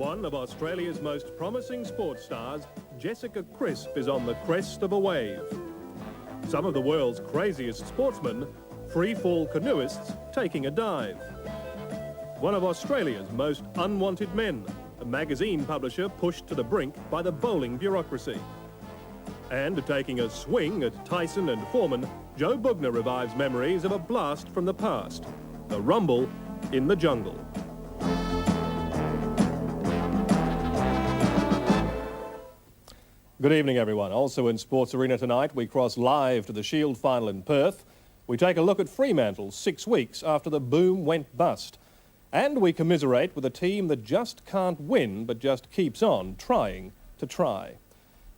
One of Australia's most promising sports stars, Jessica Crisp, is on the crest of a wave. Some of the world's craziest sportsmen, free-fall canoeists taking a dive. One of Australia's most unwanted men, a magazine publisher pushed to the brink by the bowling bureaucracy. And taking a swing at Tyson and Foreman, Joe Bugner revives memories of a blast from the past, a rumble in the jungle. Good evening, everyone. Also in Sports Arena tonight, we cross live to the Shield final in Perth. We take a look at Fremantle 6 weeks after the boom went bust. And we commiserate with a team that just can't win, but just keeps on trying to try.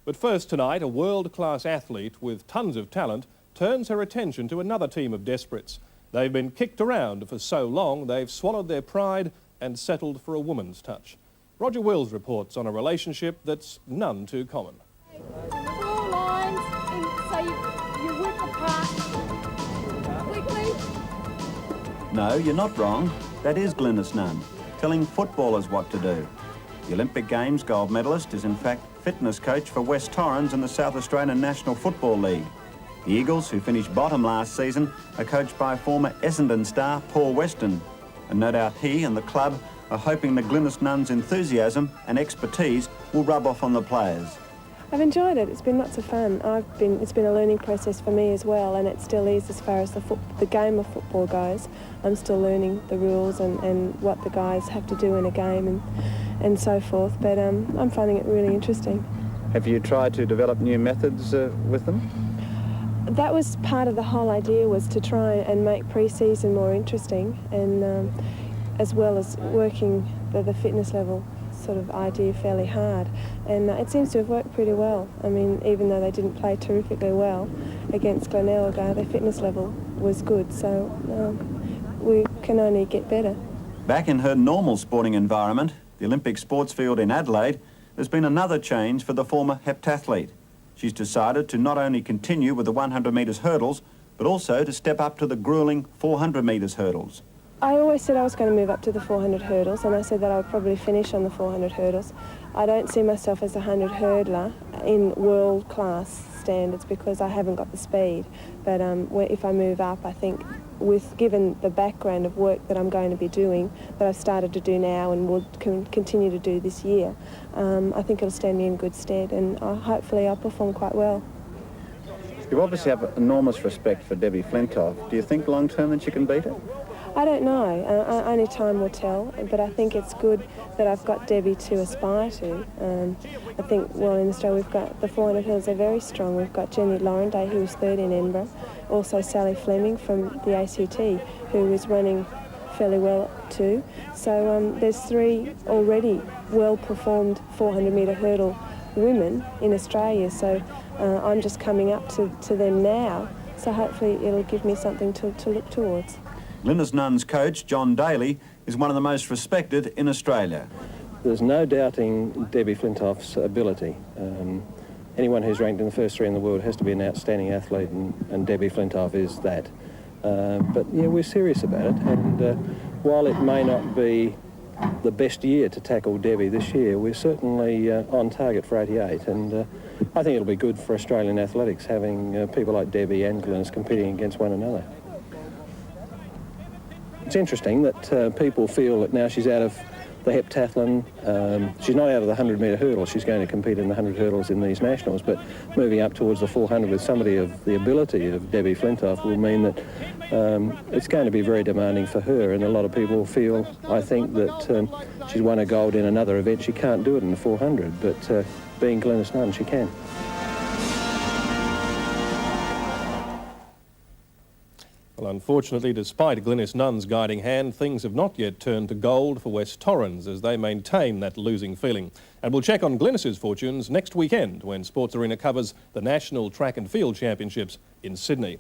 But first tonight, a world-class athlete with tons of talent turns her attention to another team of desperates. They've been kicked around for so long, they've swallowed their pride and settled for a woman's touch. Roger Wills reports on a relationship that's none too common. 4 lines, so you whip apart quickly. No, you're not wrong. That is Glynis Nunn, telling footballers what to do. The Olympic Games gold medalist is in fact fitness coach for West Torrens in the South Australian National Football League. The Eagles, who finished bottom last season, are coached by former Essendon star Paul Weston. And no doubt he and the club are hoping that Glynis Nunn's enthusiasm and expertise will rub off on the players. I've enjoyed it. It's been lots of fun. It's been a learning process for me as well, and it still is as far as the game of football goes. I'm still learning the rules and what the guys have to do in a game and so forth, but I'm finding it really interesting. Have you tried to develop new methods with them? That was part of the whole idea, was to try and make pre-season more interesting, and as well as working the fitness level sort of idea fairly hard, and it seems to have worked pretty well. I mean, even though they didn't play terrifically well against Glenelga, their fitness level was good, so we can only get better. Back in her normal sporting environment, the Olympic sports field in Adelaide, there's been another change for the former heptathlete. She's decided to not only continue with the 100 metres hurdles, but also to step up to the gruelling 400 metres hurdles. I always said I was going to move up to the 400 hurdles, and I said that I would probably finish on the 400 hurdles. I don't see myself as a 100 hurdler in world-class standards because I haven't got the speed. But if I move up, I think given the background of work that I'm going to be doing, that I've started to do now and will continue to do this year, I think it'll stand me in good stead, and hopefully I'll perform quite well. You obviously have enormous respect for Debbie Flintoff. Do you think long-term that you can beat her? I don't know. Only time will tell, but I think it's good that I've got Debbie to aspire to. I think, well, in Australia we've got the 400 hurdles are very strong. We've got Jenny Laurenday, who was third in Edinburgh, also Sally Fleming from the ACT, who is running fairly well too. So there's 3 already well-performed 400-metre hurdle women in Australia, so I'm just coming up to them now, so hopefully it'll give me something to look towards. Glynis Nunn's coach, John Daly, is one of the most respected in Australia. There's no doubting Debbie Flintoff's ability. Anyone who's ranked in the first 3 in the world has to be an outstanding athlete, and Debbie Flintoff is that. But yeah, we're serious about it, and while it may not be the best year to tackle Debbie this year, we're certainly on target for 88, and I think it'll be good for Australian athletics having people like Debbie and Glynis competing against one another. It's interesting that people feel that now she's out of the heptathlon, she's not out of the 100-metre hurdle, she's going to compete in the 100 hurdles in these nationals, but moving up towards the 400 with somebody of the ability of Debbie Flintoff will mean that it's going to be very demanding for her, and a lot of people feel, I think, that she's won a gold in another event. She can't do it in the 400, but being Glynis Nunn, she can. Well, unfortunately, despite Glynis Nunn's guiding hand, things have not yet turned to gold for West Torrens as they maintain that losing feeling. And we'll check on Glynis's fortunes next weekend when Sports Arena covers the National Track and Field Championships in Sydney.